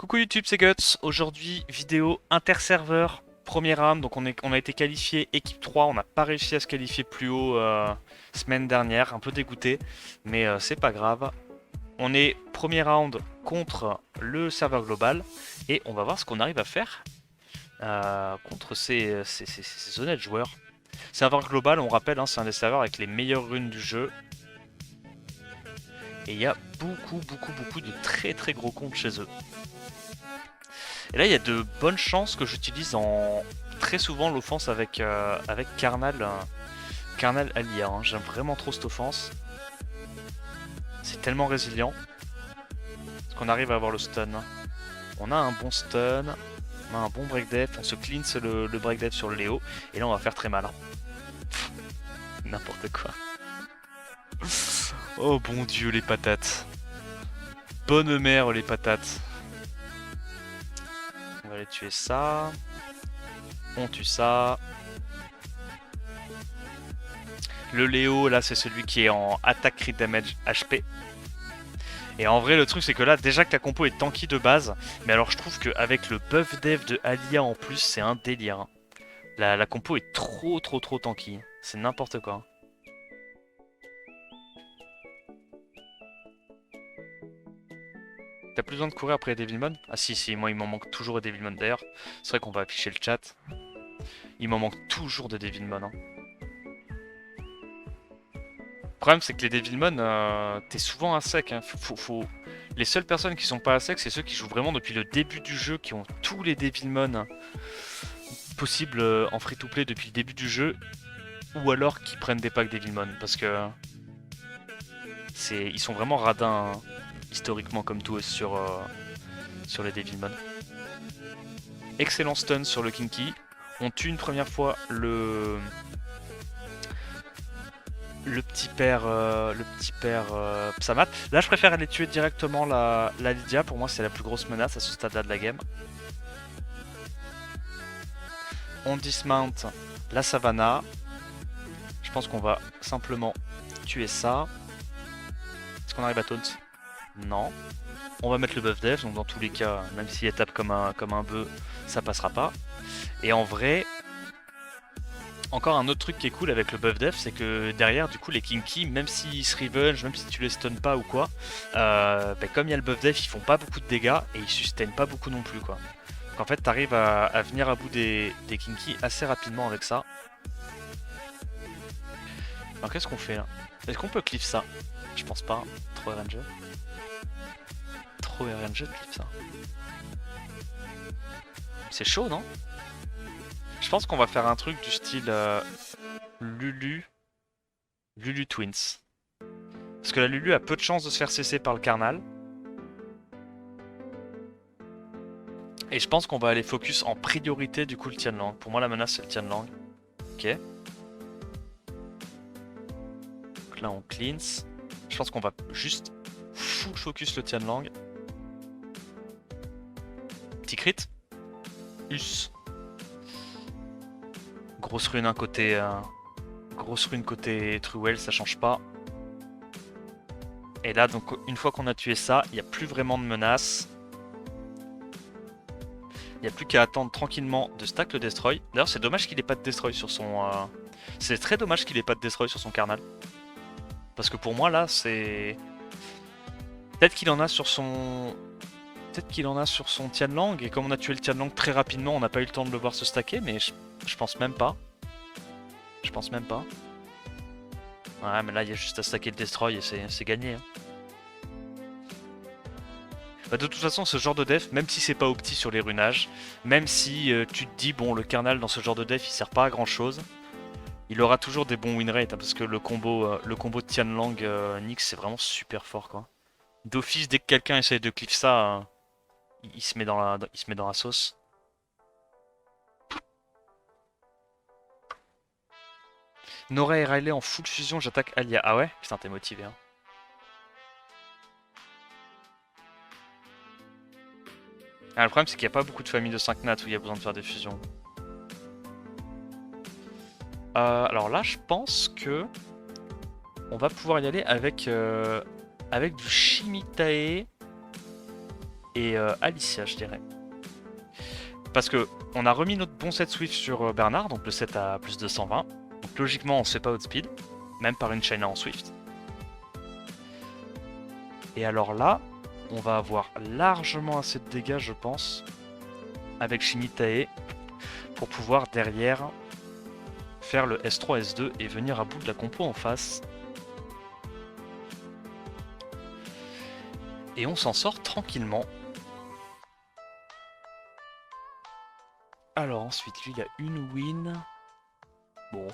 Coucou YouTube, c'est Guts. Aujourd'hui, vidéo interserveur, premier round. Donc on a été qualifié équipe 3. On n'a pas réussi à se qualifier plus haut semaine dernière. Un peu dégoûté, mais c'est pas grave. On est premier round contre le serveur global. Et on va voir ce qu'on arrive à faire contre ces honnêtes joueurs. Serveur global, on rappelle, hein, c'est un des serveurs avec les meilleures runes du jeu. Et il y a beaucoup de très gros comptes chez eux. Et là, il y a de bonnes chances que j'utilise très souvent l'offense avec Karnal, Karnal Alia. Hein. J'aime vraiment trop cette offense. C'est tellement résilient. Parce qu'on arrive à avoir le stun. On a un bon stun. On a un bon break def. On se cleanse le break def sur le Léo. Et là, on va faire très mal. Hein. N'importe quoi. Oh bon Dieu, les patates. Bonne mère, les patates. On va aller tuer ça. On tue ça. Le Léo, là, c'est celui qui est en attaque crit damage HP. Et en vrai, le truc, c'est que là, déjà que la compo est tanky de base, mais alors je trouve qu'avec le buff dev de Alia en plus, c'est un délire. Hein. La compo est trop tanky. C'est n'importe quoi. T'as plus besoin de courir après les Devilmon? Ah si, moi il m'en manque toujours des Devilmon d'ailleurs. C'est vrai qu'on va afficher le chat. Il m'en manque toujours des Devilmon. Hein. Le problème c'est que les Devilmon, t'es souvent à sec. Hein. Les seules personnes qui sont pas à sec, c'est ceux qui jouent vraiment depuis le début du jeu, qui ont tous les Devilmon possibles en free-to-play depuis le début du jeu, ou alors qui prennent des packs Devilmon, parce que ils sont vraiment radins hein, historiquement comme tout sur les Devilmon. Excellent stun sur le Kinky. On tue une première fois le petit père Psamat. Là, je préfère aller tuer directement la Lydia. Pour moi, c'est la plus grosse menace à ce stade-là de la game. On dismount la Savannah. Je pense qu'on va simplement tuer ça. Est-ce qu'on arrive à taunt? Non. On va mettre le buff dev, donc dans tous les cas, même s'il tape comme un bœuf, ça passera pas. Et en vrai, encore un autre truc qui est cool avec le buff def, c'est que derrière, du coup, les Kinky, même s'ils se revenge, même si tu les stun pas ou quoi, comme il y a le buff def, ils font pas beaucoup de dégâts et ils sustain pas beaucoup non plus, quoi. Donc en fait, t'arrives à venir à bout des Kinky assez rapidement avec ça. Alors qu'est-ce qu'on fait là? Est-ce qu'on peut cliff ça? Je pense pas. Trop RNG. Trop RNG de cliff ça. C'est chaud, non? Je pense qu'on va faire un truc du style Lulu Twins. Parce que la Lulu a peu de chances de se faire cesser par le Karnal. Et je pense qu'on va aller focus en priorité du coup le Tianlang. Pour moi la menace c'est le Tianlang. Ok. Donc là on cleanse. Je pense qu'on va juste full focus le Tianlang. Petit crit. Us. Grosse rune côté Truel, ça change pas. Et là, donc, une fois qu'on a tué ça, il n'y a plus vraiment de menace. Il n'y a plus qu'à attendre tranquillement de stack le Destroy. D'ailleurs, c'est dommage qu'il ait pas de Destroy sur son... C'est très dommage qu'il ait pas de Destroy sur son Karnal. Parce que pour moi, là, c'est... Peut-être qu'il en a sur son... Peut-être qu'il en a sur son Tianlang, et comme on a tué le Tianlang très rapidement, on n'a pas eu le temps de le voir se stacker, mais je pense même pas. Je pense même pas. Ouais, mais là, il y a juste à stacker le Destroy et c'est gagné. Hein. Bah, de toute façon, ce genre de def, même si c'est pas opti sur les runages, même si tu te dis, bon, le Karnal dans ce genre de def, il sert pas à grand chose, il aura toujours des bons win rates, hein, parce que le combo de Tianlang Nyx, c'est vraiment super fort, quoi. D'office, dès que quelqu'un essaye de cliff ça, il se met dans la sauce. Nora et Riley en full fusion, j'attaque Alia. Ah ouais? Putain, t'es motivé, hein. Ah, le problème, c'est qu'il n'y a pas beaucoup de familles de 5 nats où il y a besoin de faire des fusions. Alors là, je pense que on va pouvoir y aller avec du Shimitae et Alicia, je dirais. Parce que on a remis notre bon set Swift sur Bernard, donc le set à plus de 120. Donc logiquement, on se fait pas outspeed, même par une China en Swift. Et alors là, on va avoir largement assez de dégâts, je pense, avec Shinitae, pour pouvoir derrière faire le S3, S2 et venir à bout de la compo en face. Et on s'en sort tranquillement. Alors ensuite, lui, il a une win. Bon.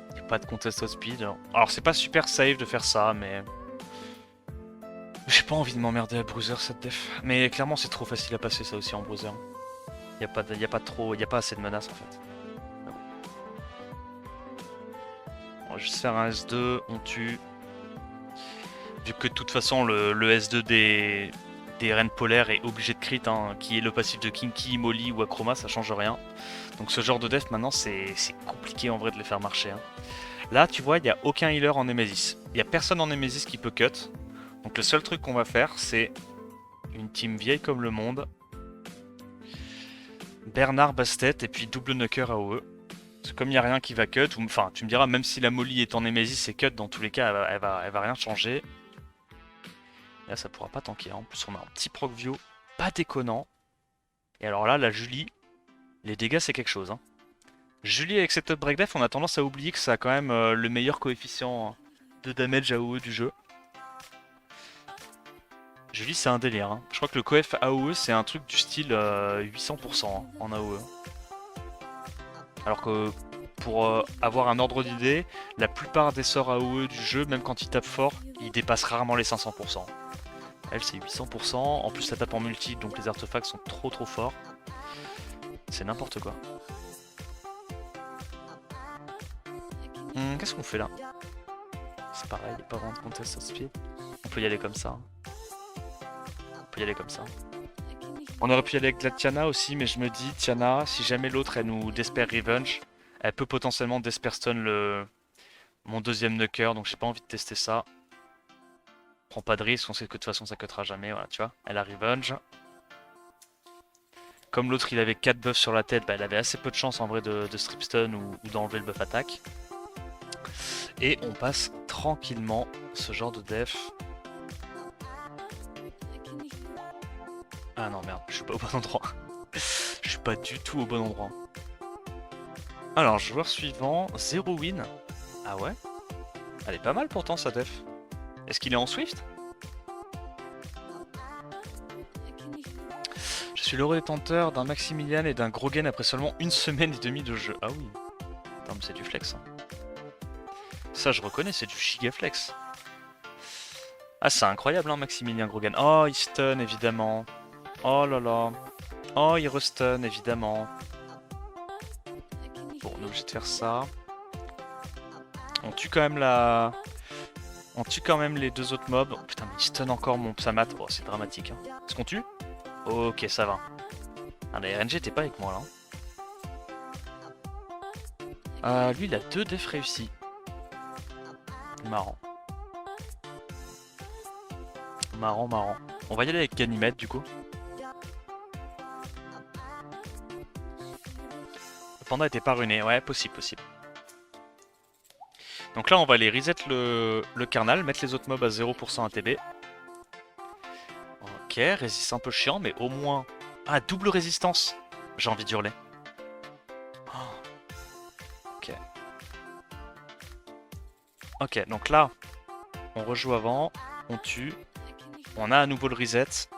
Il n'y a pas de contest au speed. Alors c'est pas super safe de faire ça, mais... J'ai pas envie de m'emmerder à bruiser cette def. Mais clairement, c'est trop facile à passer ça aussi en bruiser. Il n'y a pas assez de menaces en fait. On va juste faire un S2, on tue. Vu que de toute façon le S2 des reines polaires est obligé de crit, hein, qui est le passif de Kinky, Molly ou Akroma, ça change rien. Donc ce genre de def maintenant c'est compliqué en vrai de les faire marcher. Hein. Là tu vois il n'y a aucun healer en Nemesis. Il n'y a personne en Nemesis qui peut cut. Donc le seul truc qu'on va faire c'est une team vieille comme le monde. Bernard Bastet et puis double knocker AOE. Parce que comme il n'y a rien qui va cut, enfin tu me diras même si la Molly est en Nemesis c'est cut, dans tous les cas elle va rien changer. Là ça pourra pas tanker, en plus on a un petit proc Vio, pas déconnant. Et alors là, la Julie, les dégâts c'est quelque chose. Hein. Julie avec cette break def, on a tendance à oublier que ça a quand même le meilleur coefficient de damage AOE du jeu. Julie c'est un délire, hein. Je crois que le coef AOE c'est un truc du style 800% hein, en AOE. Alors que pour avoir un ordre d'idée, la plupart des sorts AOE du jeu, même quand ils tapent fort, ils dépassent rarement les 500%. Elle c'est 800%, en plus ça tape en multi, donc les artefacts sont trop forts. C'est n'importe quoi. Qu'est-ce qu'on fait là? C'est pareil, il n'y a pas vraiment de contest à speed. On peut y aller comme ça. On peut y aller comme ça. On aurait pu y aller avec la Tiana aussi, mais je me dis, Tiana, si jamais l'autre elle nous Despair Revenge, elle peut potentiellement Despair Stun mon deuxième Nucker, donc j'ai pas envie de tester ça. Prends pas de risque, on sait que de toute façon ça cuttera jamais, voilà, tu vois. Elle a Revenge. Comme l'autre il avait 4 buffs sur la tête, bah, elle avait assez peu de chance en vrai de strip stun ou d'enlever le buff attaque. Et on passe tranquillement ce genre de def. Ah non merde, je suis pas au bon endroit. Je suis pas du tout au bon endroit. Alors, joueur suivant, 0 win. Ah ouais? Elle est pas mal pourtant sa def. Est-ce qu'il est en Swift? Je suis l'heureux détenteur d'un Maximilian et d'un Grogan après seulement 1 semaine et demie de jeu. Ah oui. Attends, mais c'est du flex. Hein. Ça, je reconnais, c'est du giga flex. Ah, c'est incroyable, hein, Maximilien Grogan. Oh, il stun, évidemment. Oh là là. Oh, il restun, évidemment. Bon, on est obligé de faire ça. On tue quand même la... On tue quand même les deux autres mobs. Oh, putain, mais il stun encore mon Psamat. Oh, c'est dramatique. Hein. Est-ce qu'on tue? Ok, ça va. Ah, la RNG t'es pas avec moi, là. Lui, il a 2 defs réussis. Marrant. Marrant. On va y aller avec Ganymede, du coup. Le panda était pas ruiné. Ouais, possible. Donc là, on va aller reset le carnal, mettre les autres mobs à 0% ATB. Ok, résiste un peu chiant, mais au moins... Ah, double résistance. J'ai envie d'hurler. Oh. Ok. Ok, donc là, on rejoue avant, on tue. On a à nouveau le reset.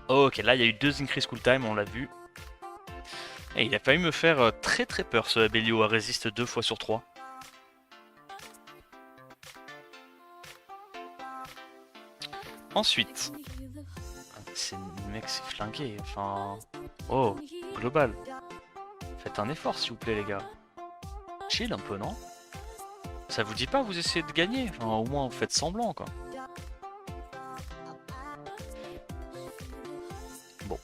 Ok, là, il y a eu 2 increase cool time, on l'a vu. Et il a failli me faire très peur, ce Abelio à résiste 2 fois sur 3. Ensuite, le mec c'est flingué, enfin... Oh, global. Faites un effort s'il vous plaît les gars. Chill un peu, non? Ça vous dit pas vous essayez de gagner? Enfin, au moins vous faites semblant quoi. Bon.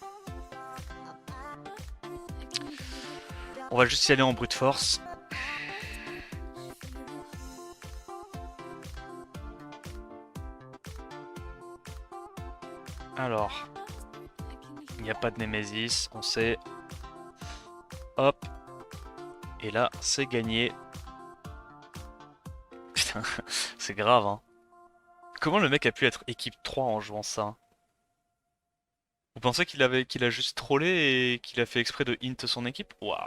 On va juste y aller en brute force. Alors, il n'y a pas de Nemesis, on sait. Hop. Et là, c'est gagné. Putain, c'est grave, hein. Comment le mec a pu être équipe 3 en jouant ça? Vous pensez qu'il a juste trollé et qu'il a fait exprès de hint son équipe? Waouh.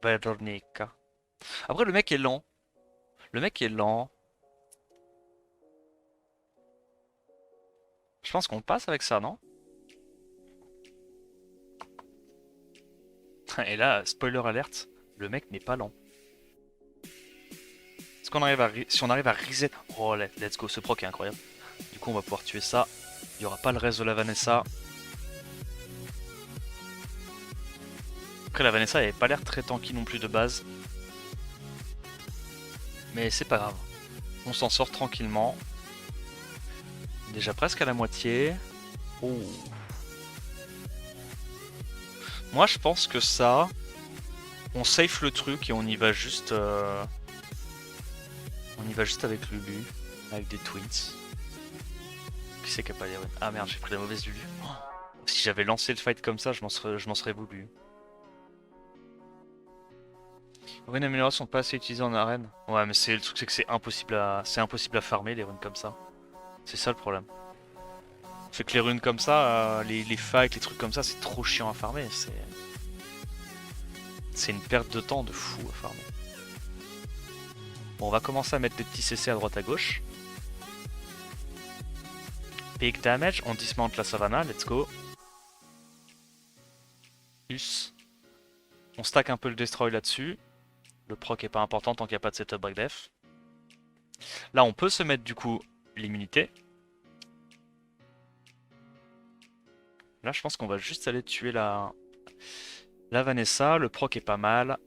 Veronica. Après, le mec est lent. Le mec est lent. Je pense qu'on passe avec ça, non? Et là, spoiler alert, le mec n'est pas lent. Est-ce qu'on arrive à si on arrive à reset... Oh, let's go, ce proc est incroyable. Du coup, on va pouvoir tuer ça. Il n'y aura pas le reste de la Vanessa. Après, la Vanessa, elle n'avait pas l'air très tanky non plus de base. Mais c'est pas grave. On s'en sort tranquillement. Déjà presque à la moitié. Oh. Moi, je pense que ça... On safe le truc et on y va juste... On y va juste avec Lulu. Avec des twins. Qui c'est qui a pas les runes? Ah merde, j'ai pris la mauvaise Lulu. Oh. Si j'avais lancé le fight comme ça, je m'en serais voulu. Les runes améliorées sont pas assez utilisées en arène. Ouais, mais le truc c'est que c'est impossible à farmer les runes comme ça. C'est ça le problème. C'est que les runes comme ça, les facs, les trucs comme ça, c'est trop chiant à farmer. C'est une perte de temps de fou à farmer. Bon, on va commencer à mettre des petits CC à droite à gauche. Big damage, on dismante la savannah, let's go. Plus. On stack un peu le destroy là-dessus. Le proc est pas important tant qu'il n'y a pas de setup break def. Là, on peut se mettre du coup l'immunité. Là, je pense qu'on va juste aller tuer la Vanessa. Le proc est pas mal.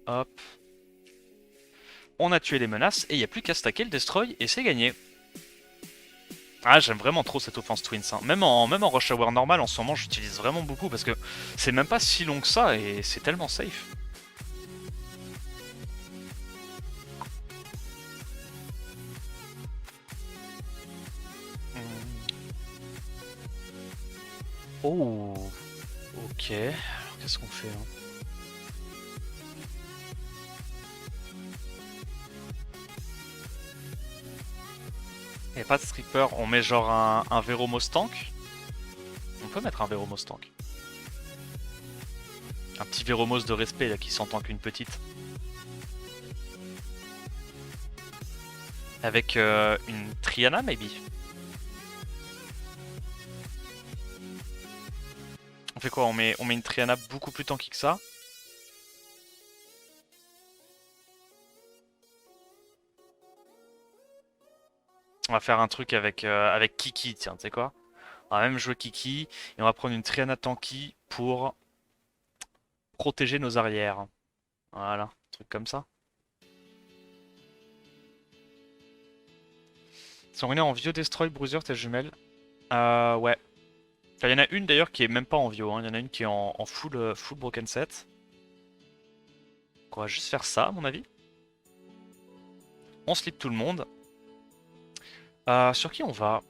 Hop. On a tué les menaces et il n'y a plus qu'à stacker le destroy et c'est gagné. Ah, j'aime vraiment trop cette offense Twins. Hein. Même en Rush Hour normal, en ce moment, j'utilise vraiment beaucoup parce que c'est même pas si long que ça et c'est tellement safe. Oh, ok. Alors qu'est-ce qu'on fait hein? Il n'y a pas de stripper, on met genre un Veromos tank. On peut mettre un Veromos tank. Un petit Veromos de respect là qui s'entend qu'une petite. Avec une Triana maybe. On fait quoi? On met une Triana beaucoup plus tanky que ça. On va faire un truc avec Kiki, tiens, tu sais quoi? On va même jouer Kiki et on va prendre une Triana tanky pour protéger nos arrières. Voilà, un truc comme ça. Sont ruinés en Vio Destroy, Bruiser, tes jumelles. Ouais. Il y en a une d'ailleurs qui est même pas en Vio, hein. Il y en a une qui est en full broken set. Donc on va juste faire ça à mon avis. On slip tout le monde. Sur qui on va?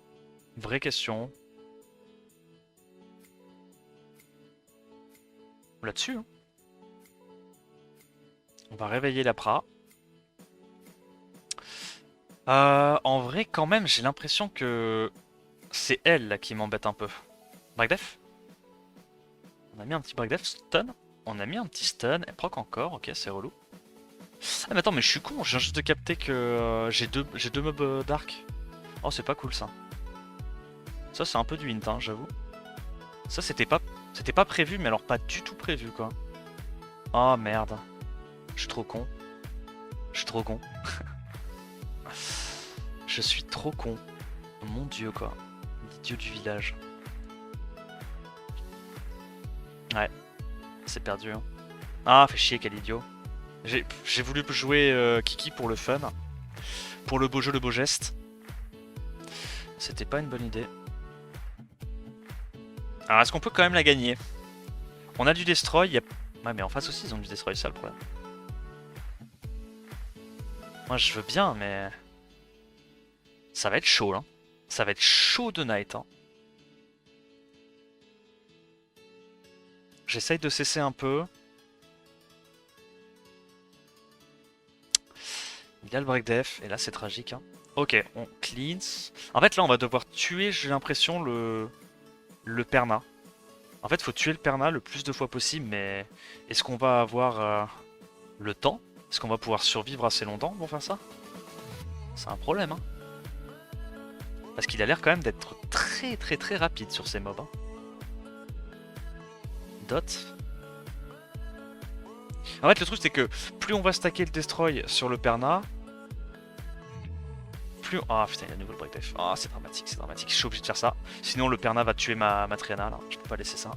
Vraie question. Là-dessus. Hein. On va réveiller la Pra. En vrai, quand même, j'ai l'impression que c'est elle là qui m'embête un peu. Breakdef? On a mis un petit breakdef stun. On a mis un petit stun. Elle proc encore. Ok, c'est relou. Ah, mais attends, mais je suis con. Je viens juste de capter que j'ai deux mobs dark. Oh, c'est pas cool ça. Ça, c'est un peu du hint, hein, j'avoue. Ça, c'était pas prévu, mais alors pas du tout prévu quoi. Oh merde. Je suis trop con. Je suis trop con. Je suis trop con. Mon dieu quoi. L'idiot du village. Ouais. C'est perdu. Hein. Ah, fait chier, quel idiot. J'ai voulu jouer Kiki pour le fun. Pour le beau jeu, le beau geste. C'était pas une bonne idée. Alors, est-ce qu'on peut quand même la gagner? On a du destroy. Ouais, mais en face aussi, ils ont du destroy, c'est ça le problème. Moi, je veux bien, mais... Ça va être chaud, là. Ça va être chaud de night. Hein. J'essaye de cesser un peu. Il y a le break def, et là c'est tragique. Hein. Ok, on cleans. En fait, là, on va devoir tuer, j'ai l'impression, le Perna. En fait, faut tuer le Perna le plus de fois possible, mais est-ce qu'on va avoir le temps? Est-ce qu'on va pouvoir survivre assez longtemps pour faire ça? C'est un problème, hein. Parce qu'il a l'air quand même d'être très très très rapide sur ces mobs. Hein. Dot. En fait, le truc c'est que plus on va stacker le destroy sur le Perna, plus... Ah putain, il y a de nouveau le break def. Ah, c'est dramatique, c'est dramatique. Je suis obligé de faire ça. Sinon, le Perna va tuer ma Triana, là. Je peux pas laisser ça.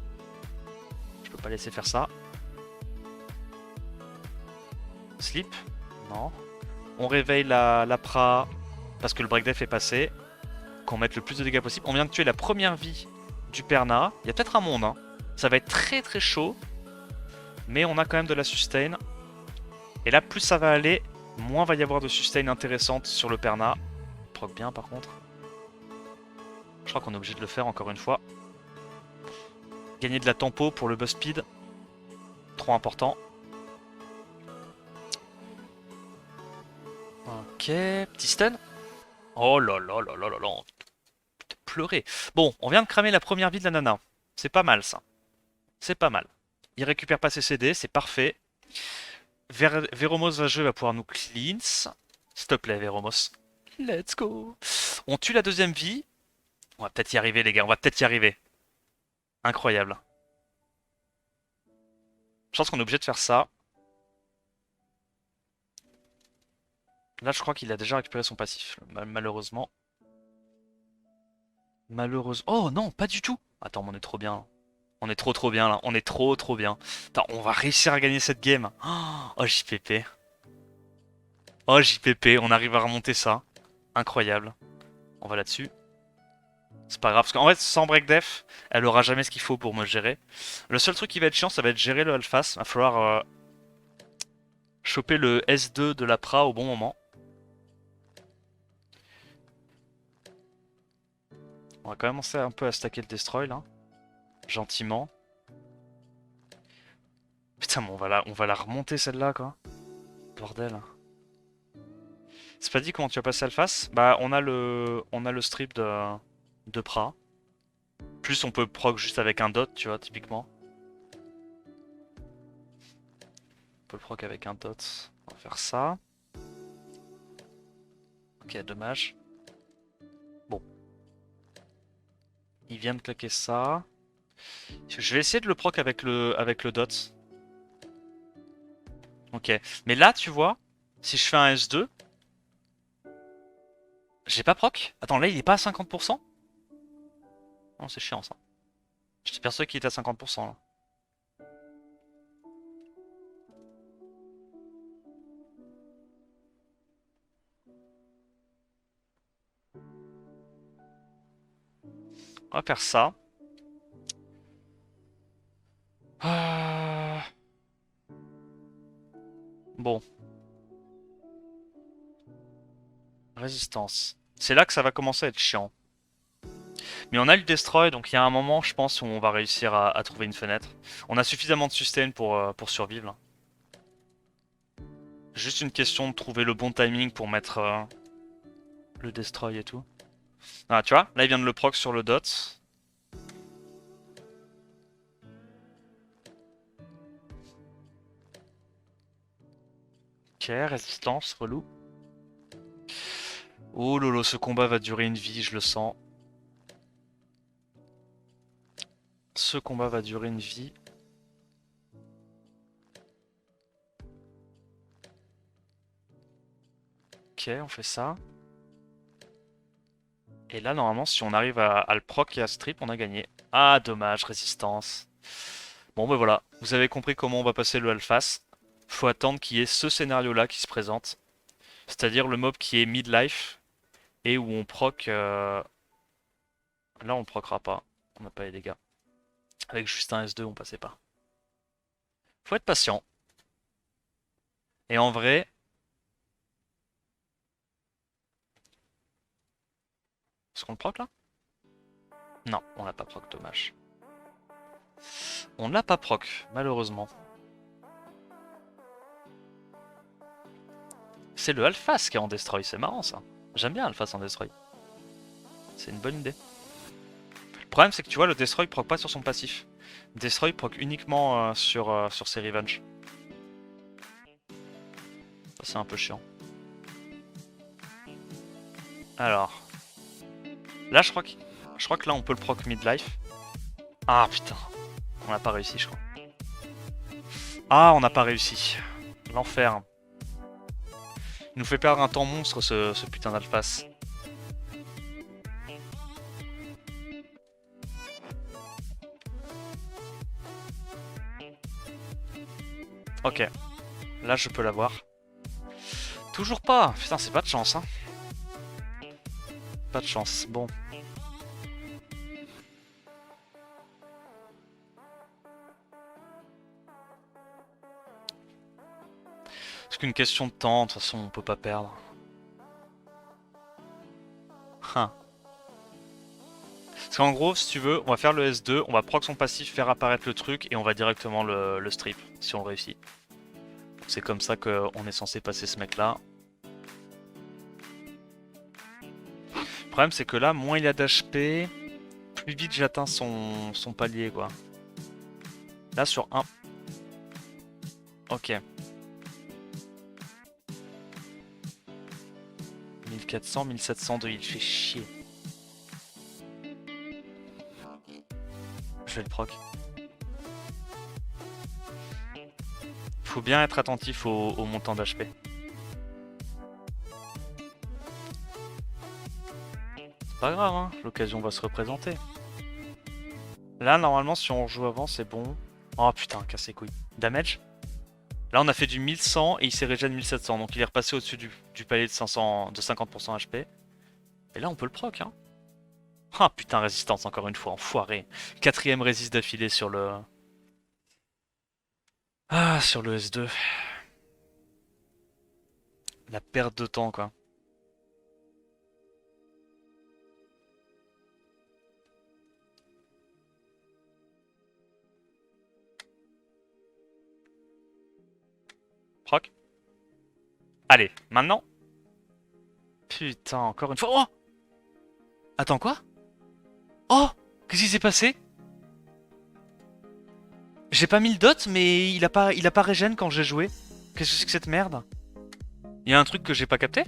Je peux pas laisser faire ça. Sleep. Non. On réveille la Pra parce que le break def est passé. Qu'on mette le plus de dégâts possible. On vient de tuer la première vie du Perna. Il y a peut-être un monde. Hein. Ça va être très très chaud. Mais on a quand même de la sustain. Et là, plus ça va aller, moins va y avoir de sustain intéressante sur le Perna. Proc bien par contre. Je crois qu'on est obligé de le faire encore une fois. Gagner de la tempo pour le buzz speed. Trop important. Ok, petit stun. Oh là là là là là là. Pleurer. Bon, on vient de cramer la première vie de la nana. C'est pas mal ça. C'est pas mal. Il récupère pas ses CD, c'est parfait. Veromos va jouer, va pouvoir nous cleanse. S'il te plaît, Veromos. Let's go. On tue la deuxième vie. On va peut-être y arriver, les gars. On va peut-être y arriver. Incroyable. Je pense qu'on est obligé de faire ça. Là, je crois qu'il a déjà récupéré son passif. Malheureusement. Malheureusement. Oh non, pas du tout. Attends, on est trop bien là. On est trop bien là. On est trop bien. Attends, on va réussir à gagner cette game. Oh, JPP. Oh, JPP. On arrive à remonter ça. Incroyable. On va là-dessus. C'est pas grave. Parce qu'en fait, sans break def, elle aura jamais ce qu'il faut pour me gérer. Le seul truc qui va être chiant, ça va être gérer le Alphas. Il va falloir choper le S2 de la Pra au bon moment. On va commencer un peu à stacker le destroy là. Gentiment. Putain, mais on va la remonter celle-là quoi. Bordel. C'est pas dit comment tu vas passer Alphas? Bah on a le strip de Pra. Plus on peut proc juste avec un dot, tu vois, typiquement. On peut le proc avec un dot. On va faire ça. Ok, dommage. Bon. Il vient de claquer ça. Je vais essayer de le proc avec le dot. Ok. Mais là, tu vois, si je fais un S2, j'ai pas proc. Attends, là, il est pas à 50%? Non, c'est chiant, ça. J'étais persuadé qu'il était à 50%, là. On va faire ça. Bon. Résistance. C'est là que ça va commencer à être chiant. Mais on a le destroy, donc il y a un moment, je pense, où on va réussir à trouver une fenêtre. On a suffisamment de sustain pour survivre. Là. Juste une question de trouver le bon timing pour mettre le destroy et tout. Ah, tu vois, là il vient de le proc sur le dot. Ok, résistance, relou. Oh lolo, ce combat va durer une vie, je le sens. Ce combat va durer une vie. Ok, on fait ça. Et là, normalement, si on arrive à le proc et à strip, on a gagné. Ah, dommage, résistance. Bon, ben voilà, vous avez compris comment on va passer le Alphas. Faut attendre qu'il y ait ce scénario-là qui se présente. C'est-à-dire le mob qui est mid-life et où on proc... Là, on procera pas. On n'a pas les dégâts. Avec juste un S2, on passait pas. Faut être patient. Et en vrai... Est-ce qu'on le proc là? Non, on l'a pas proc, dommage. On ne l'a pas proc, malheureusement. C'est le Alphas qui est en destroy, c'est marrant ça. J'aime bien Alphas en destroy. C'est une bonne idée. Le problème c'est que tu vois, le destroy proc pas sur son passif. Destroy proc uniquement sur ses revenge. Ça c'est un peu chiant. Alors. Là je crois que là on peut le proc midlife. Ah putain. On n'a pas réussi je crois. Ah on n'a pas réussi. L'enfer. Il nous fait perdre un temps monstre ce putain d'Alphas. Ok. Là je peux l'avoir. Toujours pas. Putain c'est pas de chance hein. Pas de chance. Bon. C'est qu'une question de temps, de toute façon on peut pas perdre. Hein. Parce qu'en gros, si tu veux, on va faire le S2, on va proc son passif, faire apparaître le truc et on va directement le strip si on réussit. C'est comme ça qu'on est censé passer ce mec là. Le problème c'est que là, moins il a d'HP, plus vite j'atteins son palier quoi. Là sur 1. Ok. 1400, 1702, il fait chier. Je vais le proc. Faut bien être attentif au montant d'HP. C'est pas grave, hein, l'occasion va se représenter. Là, normalement, si on joue avant, c'est bon. Oh putain, casse les couilles. Damage? Là, on a fait du 1100 et il s'est régène 1700. Donc il est repassé au-dessus du palier de 500, de 50% HP. Et là, on peut le proc, hein. Ah putain, résistance, encore une fois, enfoiré. 4ème résiste d'affilée sur le... Ah, sur le S2. La perte de temps, quoi. Proc. Allez, maintenant. Putain, encore une fois. Oh! Attends, quoi? Oh! Qu'est-ce qui s'est passé? J'ai pas mis le dot, mais il a pas régène quand j'ai joué. Qu'est-ce que c'est que cette merde? Il y a un truc que j'ai pas capté?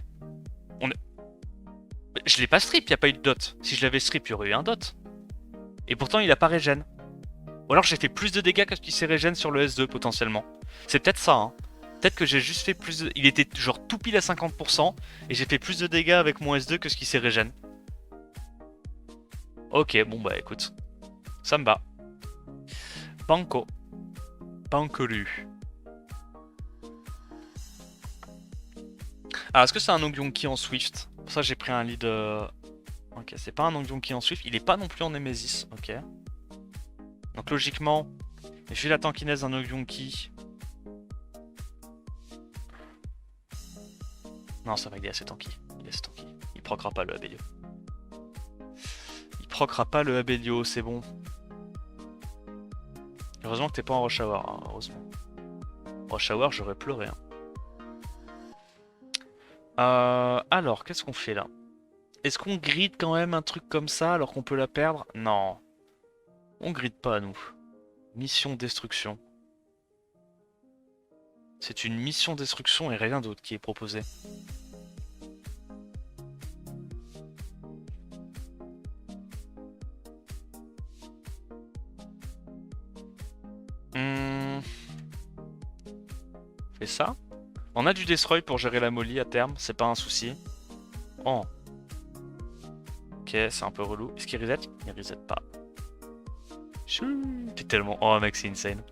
Je l'ai pas strip, y a pas eu de dot. Si je l'avais strip, il y aurait eu un dot. Et pourtant, il a pas régène. Ou alors j'ai fait plus de dégâts que ce qu'il s'est régène sur le S2 potentiellement. C'est peut-être ça, hein. Peut-être que j'ai juste fait plus de... Il était genre tout pile à 50% et j'ai fait plus de dégâts avec mon S2 que ce qui s'est régène. Ok, bon bah écoute. Ça me va. Banco. Bancolu. Ah, est-ce que c'est un Ongyonki en Swift? Pour ça j'ai pris un lead... Ok, c'est pas un Ongyonki en Swift. Il est pas non plus en Nemesis. Ok. Donc logiquement, vu la tankiness d'un Ongyonki... Non, ça va, il est assez tanky. Il est assez tanky. Il procra pas le Abelio. Il procra pas le Abelio, c'est bon. Heureusement que t'es pas en rush hour, hein, heureusement. Rush hour, j'aurais pleuré. Hein. Alors, qu'est-ce qu'on fait là? Est-ce qu'on grid quand même un truc comme ça alors qu'on peut la perdre? Non. On grid pas, nous. Mission destruction. C'est une mission destruction et rien d'autre qui est proposé. Fais ça. On a du destroy pour gérer la molly à terme, c'est pas un souci. Oh. Ok, c'est un peu relou. Est-ce qu'il reset? Il reset pas. T'es tellement... Oh mec, c'est insane.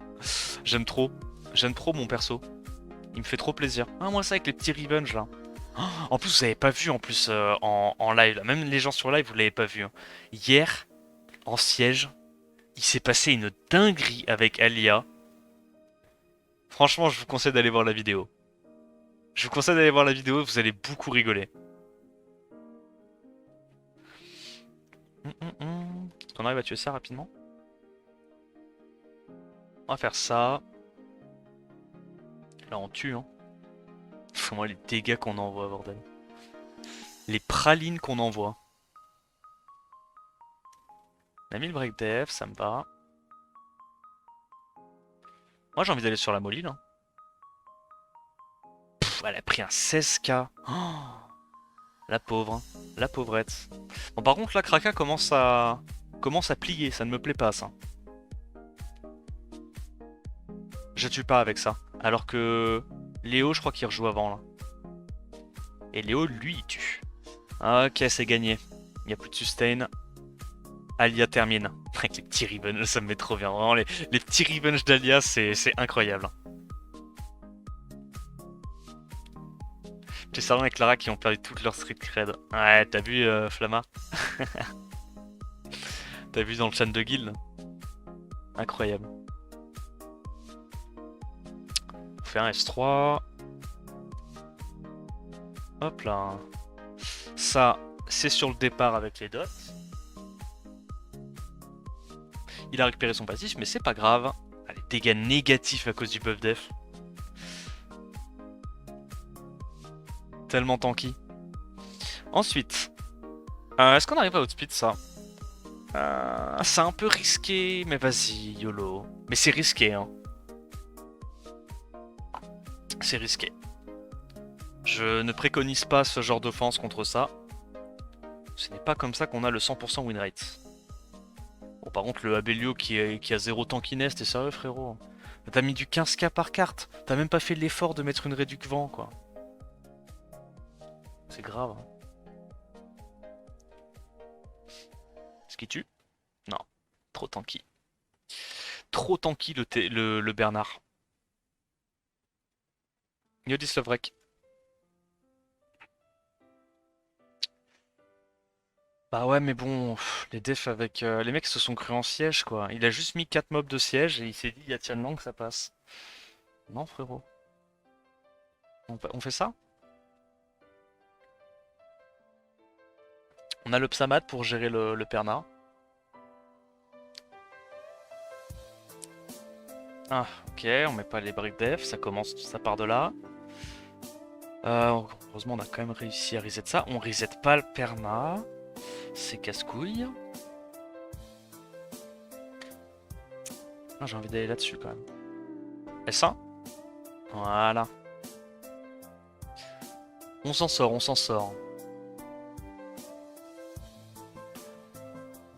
J'aime trop. J'aime trop mon perso. Il me fait trop plaisir. Ah, moi ça avec les petits revenge là. Oh, en plus, vous avez pas vu en plus en live là. Même les gens sur live, vous l'avez pas vu. Hein. Hier, en siège, il s'est passé une dinguerie avec Alia. Franchement, je vous conseille d'aller voir la vidéo. Je vous conseille d'aller voir la vidéo, vous allez beaucoup rigoler. Est-ce qu'on arrive à tuer ça rapidement? On va faire ça. Là on tue hein. Moi les dégâts qu'on envoie bordel. Les pralines qu'on envoie. On a mis le break def, ça me va. Moi j'ai envie d'aller sur la molly là. Pff, elle a pris un 16k. Oh, la pauvre, hein. La pauvrette. Bon par contre là Kraka commence à plier, ça ne me plaît pas ça. Je tue pas avec ça. Alors que Léo je crois qu'il rejoue avant là. Et Léo lui il tue. Ok c'est gagné. Il n'y a plus de sustain. Alia termine. Avec les petits revenge, ça me met trop bien. Vraiment, les petits revenge d'Alia, c'est incroyable. J'ai Sarlan et Clara qui ont perdu toute leur street cred. Ouais, t'as vu Flamma? T'as vu dans le chan de guild? Incroyable. On fait un S3. Hop là. Ça, c'est sur le départ avec les dots. Il a récupéré son passif, mais c'est pas grave. Allez, dégâts négatifs à cause du buff def. Tellement tanky. Ensuite, est-ce qu'on arrive à outspeed ça? C'est un peu risqué, mais vas-y, YOLO. Mais c'est risqué, hein. C'est risqué. Je ne préconise pas ce genre d'offense contre ça. Ce n'est pas comme ça qu'on a le 100% win rate. Bon, par contre, le Abelio qui a 0 tankiness, t'es sérieux, frérot? T'as mis du 15k par carte. T'as même pas fait l'effort de mettre une réduc vent, quoi. C'est grave. Hein. Est-ce qu'il tue? Non. Trop tanky. Trop tanky le Bernard. Yodis Lovrek. Bah ouais mais bon, les defs avec... les mecs se sont crus en siège quoi. Il a juste mis 4 mobs de siège et il s'est dit il y a Tianlang que ça passe. Non frérot. On fait ça? On a le Psamat pour gérer le Perna. Ah ok, on met pas les briques def, ça commence, ça part de là. Heureusement on a quand même réussi à reset ça. On reset pas le Perna. C'est casse-couille. Ah, j'ai envie d'aller là-dessus quand même. S1. Voilà. On s'en sort, on s'en sort.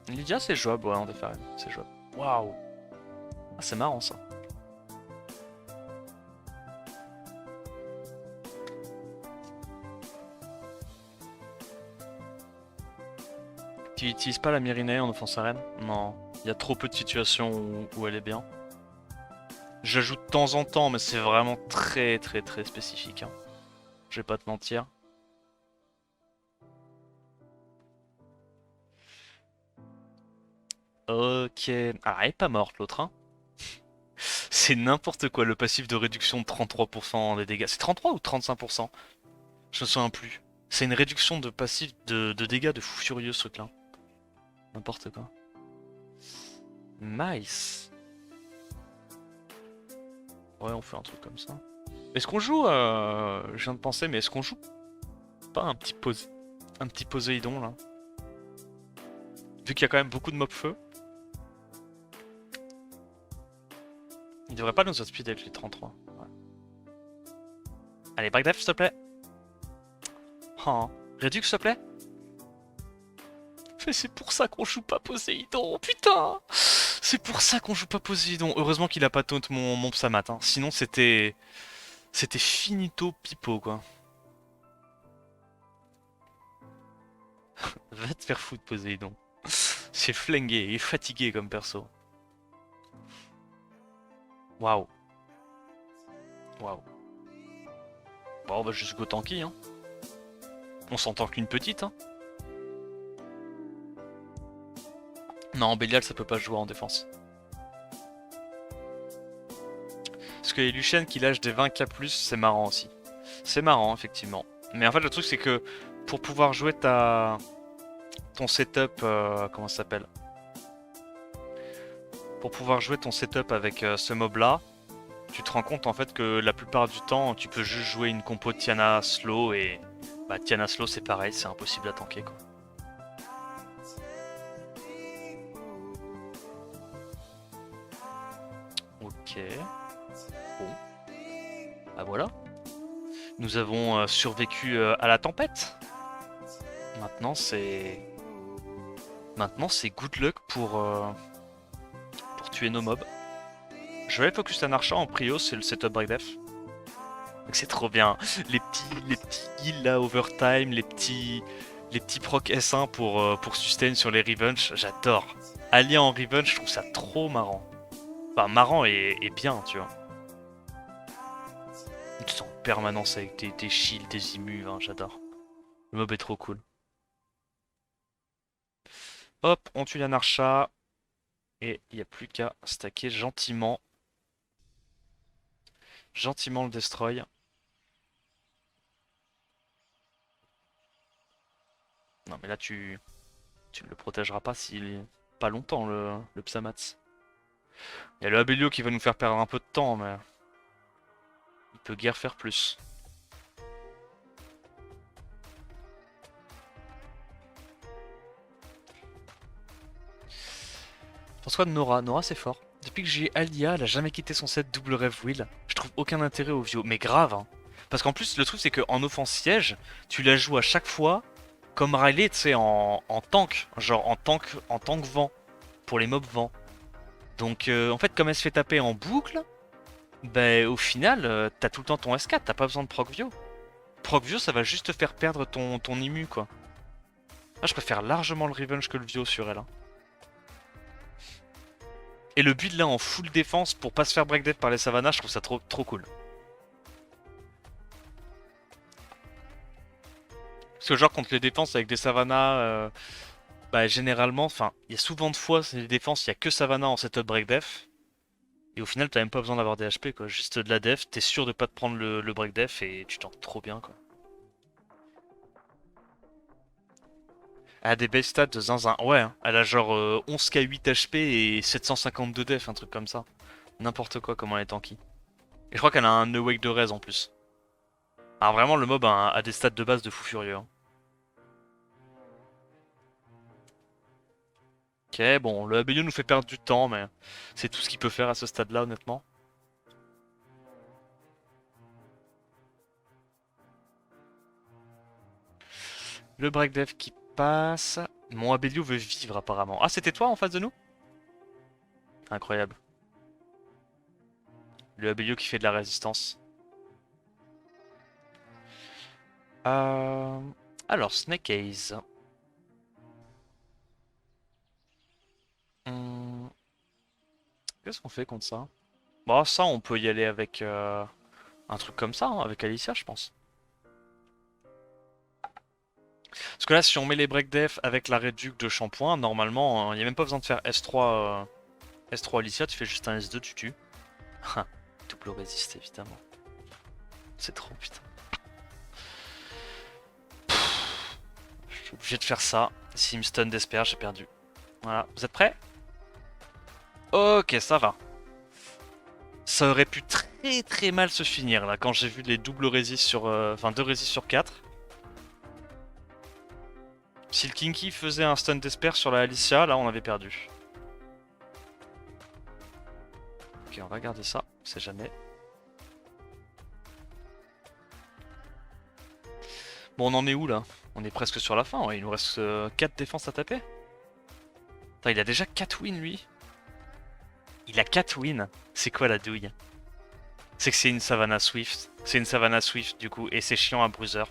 Lydia c'est jouable, ouais, en défaire, c'est jouable. Waouh. Ah, c'est marrant ça. Tu utilises pas la Myrinée en offense arène? Non, il y a trop peu de situations où elle est bien. J'ajoute de temps en temps, mais c'est vraiment très spécifique. Hein. Je vais pas te mentir. Ok. Ah, elle est pas morte l'autre. Hein. C'est n'importe quoi le passif de réduction de 33% des dégâts. C'est 33 ou 35%? Je me souviens plus. C'est une réduction de passif de dégâts de fou furieux ce truc là. N'importe quoi. Nice. Ouais, on fait un truc comme ça. Est-ce qu'on joue je viens de penser, mais est-ce qu'on joue pas un petit Poséidon là? Vu qu'il y a quand même beaucoup de mob feu. Il devrait pas nous outspeed avec les 33. Ouais. Allez, break def s'il te plaît. Oh, Redux s'il te plaît. Mais c'est pour ça qu'on joue pas Poséidon, putain! C'est pour ça qu'on joue pas Poséidon. Heureusement qu'il a pas taunt mon Psamat, hein. Sinon c'était finito pipo quoi. Va te faire foutre Poséidon. C'est flingué et fatigué comme perso. Waouh. Waouh. Bon bah juste go tanky hein. On s'entend qu'une petite hein. Non, Bélial ça peut pas jouer en défense. Parce que les Lucian qui lâchent des 20k+, c'est marrant aussi. C'est marrant, effectivement. Mais en fait, le truc c'est que pour pouvoir jouer ta ton setup, comment ça s'appelle? Pour pouvoir jouer ton setup avec ce mob là, tu te rends compte en fait que la plupart du temps tu peux juste jouer une compo Tiana slow et bah Tiana slow c'est pareil, c'est impossible à tanker quoi. Ok, bon, bah voilà. Nous avons survécu à la tempête. Maintenant c'est... Maintenant c'est good luck pour tuer nos mobs. Je vais focus un archer en prio, c'est le setup break def. C'est trop bien. Les petits heals là, overtime, les petits proc S1 pour sustain sur les revenge, j'adore. Allié en revenge, je trouve ça trop marrant. Enfin, marrant et bien, tu vois. Tu sens en permanence avec tes shields, tes immus, hein, j'adore. Le mob est trop cool. Hop, on tue l'anarcha. Et il n'y a plus qu'à stacker gentiment. Gentiment le destroy. Non mais là tu ne le protégeras pas s'il est pas longtemps le Psamatz. Il y a le Abelio qui va nous faire perdre un peu de temps mais il peut guère faire plus. Je pense quoi de Nora? Nora c'est fort. Depuis que j'ai Alia, elle a jamais quitté son set double Rev Wheel. Je trouve aucun intérêt au Vio. Mais grave hein. Parce qu'en plus le truc c'est qu'en offense siège, tu la joues à chaque fois comme Riley, tu sais, en tank. Genre en tank vent. Pour les mobs vent. Donc en fait comme elle se fait taper en boucle, bah au final t'as tout le temps ton S4, t'as pas besoin de Procvio. Procvio ça va juste te faire perdre ton immu quoi. Ah, je préfère largement le Revenge que le Vio sur elle. Hein. Et le build là en full défense pour pas se faire break death par les Savannah, je trouve ça trop cool. Parce que genre contre les défenses avec des Savannah, bah généralement, enfin il y a souvent de fois c'est les défenses, il y a que Savannah en setup break death. Et au final t'as même pas besoin d'avoir des HP quoi, juste de la def, t'es sûr de pas te prendre le break death et tu tankes trop bien quoi. Elle a des base stats de zinzin. Ouais, hein. Elle a genre 11k 8 HP et 752 def, un truc comme ça. N'importe quoi comment elle est tanky. Et je crois qu'elle a un awake de raise en plus. Alors vraiment le mob a des stats de base de fou furieux. Hein. Ok, bon, le Abelio nous fait perdre du temps, mais c'est tout ce qu'il peut faire à ce stade-là, honnêtement. Le break dev qui passe. Mon Abelio veut vivre apparemment. Ah, c'était toi en face de nous? Incroyable. Le Abelio qui fait de la résistance. Euh... Alors, Snake Eyes. Hmm, qu'est-ce qu'on fait contre ça? Bon, ça, on peut y aller avec un truc comme ça, hein, avec Alicia, je pense. Parce que là, si on met les break def avec la réduc de shampoing, normalement, il n'y a même pas besoin de faire S3, S3 Alicia, tu fais juste un S2, tu tues. Double résiste, évidemment. C'est trop, putain. Je suis obligé de faire ça. S'il me stun d'espère, j'ai perdu. Voilà, vous êtes prêts? Ok, ça va. Ça aurait pu très mal se finir là quand j'ai vu les doubles résist sur. Enfin, 2 résist sur 4. Si le Kinky faisait un stun d'espère sur la Alicia, là on avait perdu. Ok, on va garder ça, on sait jamais. Bon, on en est où là? On est presque sur la fin, ouais. Il nous reste 4 défenses à taper. Attends, il a déjà 4 wins lui. Il a 4 wins. C'est quoi la douille? C'est que c'est une Savannah Swift. C'est une Savannah Swift du coup, et c'est chiant à bruiser.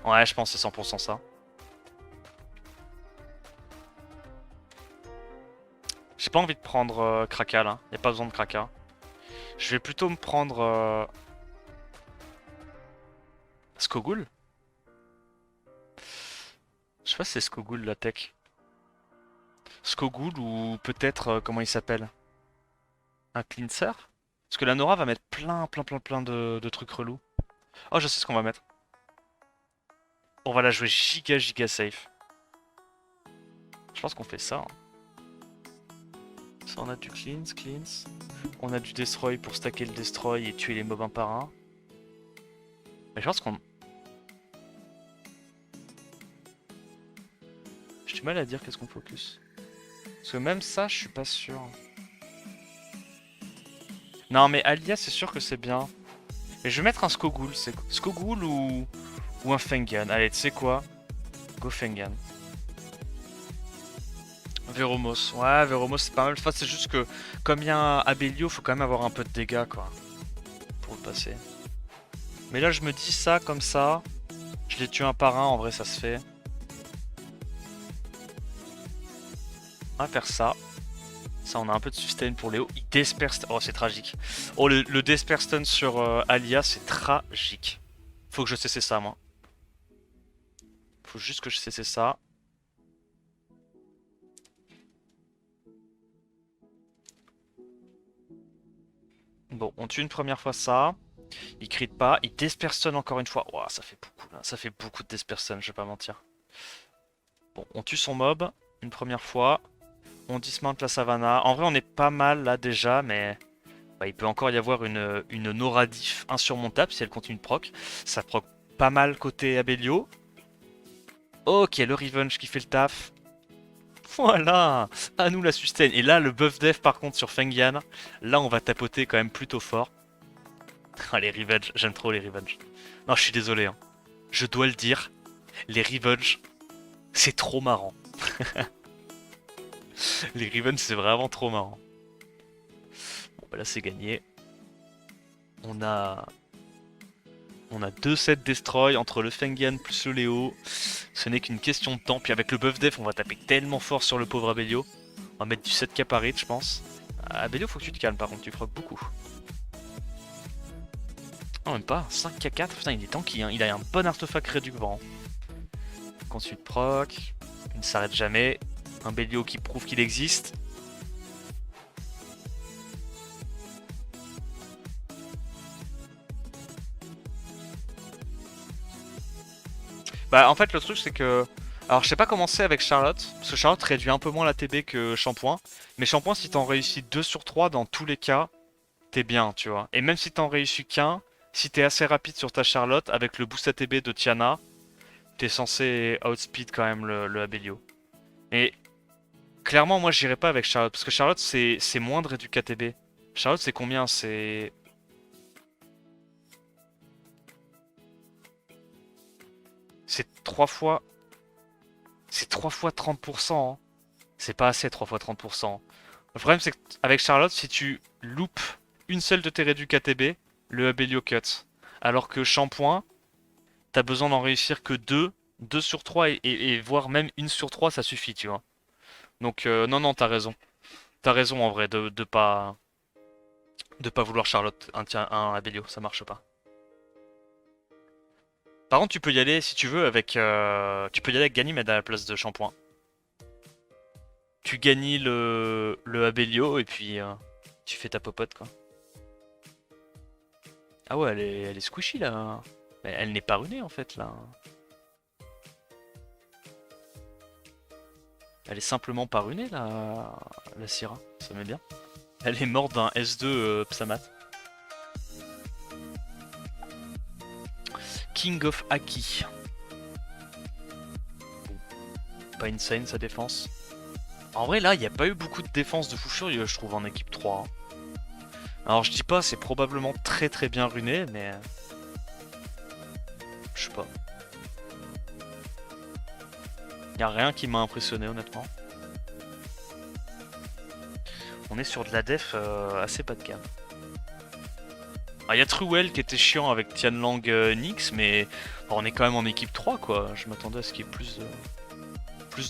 Ouais, je pense que c'est 100% ça. J'ai pas envie de prendre Kraka là, y a pas besoin de Kraka. Je vais plutôt me prendre Skogul. Je sais pas si c'est Skogul la tech. Skogul ou peut-être comment il s'appelle? Un cleanser? Parce que la Nora va mettre plein de trucs relous. Oh, je sais ce qu'on va mettre. On va la jouer giga safe. Je pense qu'on fait ça. Hein. Ça, on a du cleanse, cleanse. On a du destroy pour stacker le destroy et tuer les mobs un par un. Mais je pense qu'on... J'ai du mal à dire qu'est-ce qu'on focus. Parce que même ça, je suis pas sûr. Non, mais Alia, c'est sûr que c'est bien. Mais je vais mettre un Skogul. Skogul ou un Fengan. Allez, tu sais quoi? Go Fengan. Veromos. Ouais, Veromos, c'est pas mal. Enfin, c'est juste que, comme il y a un Abelio, faut quand même avoir un peu de dégâts, quoi. Pour le passer. Mais là, je me dis ça, comme ça. Je les tue un par un, en vrai, ça se fait. On va faire ça. Ça, on a un peu de sustain pour Léo. Il disperse... Oh, c'est tragique. Oh, le disperse stun sur Alia, c'est tragique. Faut que je cesse ça, moi. Faut juste que je cesse ça. Bon, on tue une première fois ça. Il crit pas. Il disperse stun encore une fois. Oh, ça fait beaucoup, là. Ça fait beaucoup de disperse stun, je vais pas mentir. Bon, on tue son mob une première fois. On dismount la savannah. En vrai, on est pas mal là déjà, mais bah, il peut encore y avoir une Nora diff insurmontable si elle continue de proc. Ça proc pas mal côté Abelio. Ok, le Revenge qui fait le taf. Voilà, à nous la sustain. Et là, le buff def par contre sur Fengyang, là on va tapoter quand même plutôt fort. Ah, les Revenge, j'aime trop les Revenge. Non, je suis désolé, hein. Je dois le dire, les Revenge, c'est trop marrant. Les Revenge, c'est vraiment trop marrant. Bon, bah là c'est gagné. On a 2 sets destroy entre le Fengyang plus le Léo. Ce n'est qu'une question de temps. Puis avec le buff def, on va taper tellement fort sur le pauvre Abelio. On va mettre du 7k par hit, je pense. Abelio, faut que tu te calmes par contre, tu procs beaucoup. Non, même pas. 5k4, putain, il est tanky. Hein. Il a un bon artefact réductant. Continue de proc. Il ne s'arrête jamais. Un Abelio qui prouve qu'il existe. Bah en fait le truc c'est que... Alors je sais pas comment c'est avec Charlotte, parce que Charlotte réduit un peu moins la TB que Shampoing. Mais Shampoing si t'en réussis 2 sur 3 dans tous les cas, t'es bien tu vois. Et même si t'en réussis qu'un, si t'es assez rapide sur ta Charlotte, avec le boost ATB de Tiana, t'es censé outspeed quand même le Abelio. Et clairement moi j'irai pas avec Charlotte, parce que Charlotte c'est moins de réduit KTB. Charlotte c'est combien? C'est 3 fois... C'est 3 fois 30%. Hein. C'est pas assez 3 fois 30%. Le problème c'est qu'avec Charlotte, si tu loupes une seule de tes réduits KTB, le Abelio cut. Alors que Shampoing, t'as besoin d'en réussir que 2, 2 sur 3 et voire même 1 sur 3 ça suffit tu vois. Donc non non t'as raison. T'as raison en vrai de pas vouloir Charlotte, un Abelio, ça marche pas. Par contre tu peux y aller si tu veux avec tu peux y aller avec Ganymede à la place de Shampoing. Tu gagnes le Abelio et puis tu fais ta popote quoi. Ah ouais, elle est squishy là. Mais elle n'est pas runée en fait là. Elle est simplement pas runée la Syrah. Ça met bien. Elle est morte d'un S2 Psamat. King of Aki. Pas insane sa défense. En vrai là, il n'y a pas eu beaucoup de défense de fou furieux je trouve en équipe 3. Hein. Alors je dis pas, c'est probablement très très bien runé, mais... Je sais pas. Y a rien qui m'a impressionné honnêtement. On est sur de la def assez bas de gamme. Il y a Truel qui était chiant avec Tianlang Nyx, mais on est quand même en équipe 3 quoi. Je m'attendais à ce qu'il y ait plus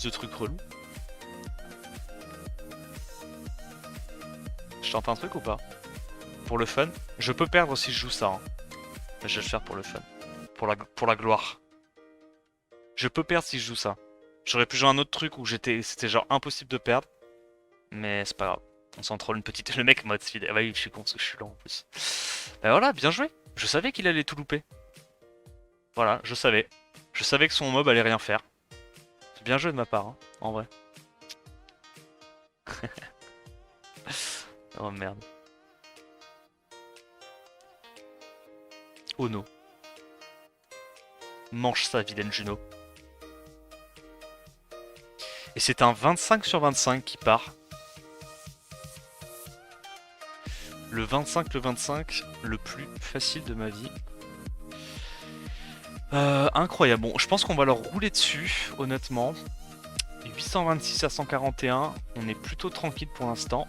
de trucs relous. Je tente un truc ou pas? Pour le fun. Je peux perdre si je joue ça. Hein. Mais je vais le faire pour le fun. Pour la gloire. Je peux perdre si je joue ça. J'aurais pu jouer un autre truc où c'était genre impossible de perdre. Mais c'est pas grave. On s'en troll une petite... Le mec mode speed. Ah bah oui, je suis con parce que je suis lent en plus. Bah voilà, bien joué. Je savais qu'il allait tout louper. Voilà, je savais. Je savais que son mob allait rien faire. C'est bien joué de ma part, hein, en vrai. Oh merde. Oh no. Mange ça, vilaine Juno. Et c'est un 25 sur 25 qui part. Le 25, le plus facile de ma vie. Incroyable. Bon, je pense qu'on va leur rouler dessus, honnêtement. 826 à 141, on est plutôt tranquille pour l'instant.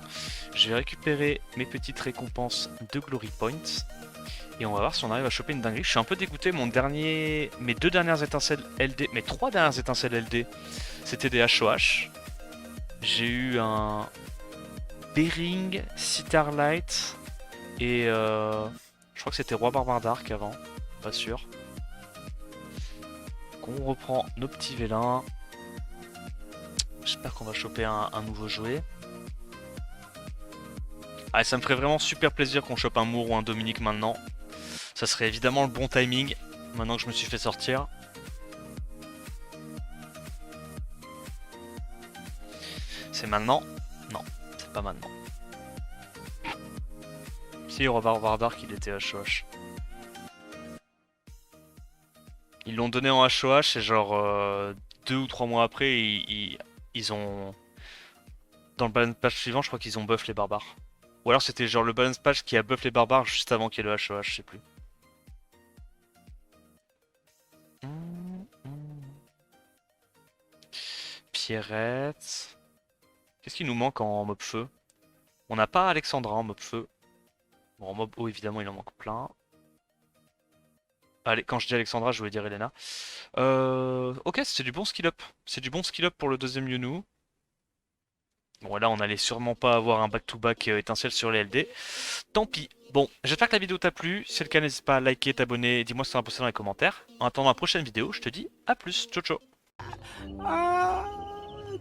Je vais récupérer mes petites récompenses de Glory Points. Et on va voir si on arrive à choper une dinguerie. Je suis un peu dégoûté, mes 2 dernières étincelles LD, mes 3 dernières étincelles LD, c'était des HOH. J'ai eu un Bering, Citarlight et je crois que c'était Roi Barbare d'Arc avant, pas sûr. Donc on reprend nos petits vélins. J'espère qu'on va choper un nouveau jouet. Ah, ça me ferait vraiment super plaisir qu'on chope un Moore ou un Dominique maintenant. Ça serait évidemment le bon timing, maintenant que je me suis fait sortir. C'est maintenant? Non, c'est pas maintenant. Si, Roi Barbare d'Arc, il était HOH. Ils l'ont donné en HOH et genre 2 ou 3 mois après, ils ont... Dans le balance patch suivant, je crois qu'ils ont buff les barbares. Ou alors c'était genre le balance patch qui a buff les barbares juste avant qu'il y ait le HOH, je sais plus. Pierrette. Qu'est-ce qui nous manque en mob feu? On n'a pas Alexandra en mob feu. Bon, en mob eau, évidemment, il en manque plein. Allez, quand je dis Alexandra, je voulais dire Elena. Ok, c'est du bon skill up. C'est du bon skill up pour le deuxième Yunu. Bon, là, on allait sûrement pas avoir un back-to-back étincelle sur les LD. Tant pis. Bon, j'espère que la vidéo t'a plu. Si c'est le cas, n'hésite pas à liker, t'abonner. Dis-moi ce que t'en as pensé dans les commentaires. En attendant la prochaine vidéo, je te dis à plus. Ciao, ciao.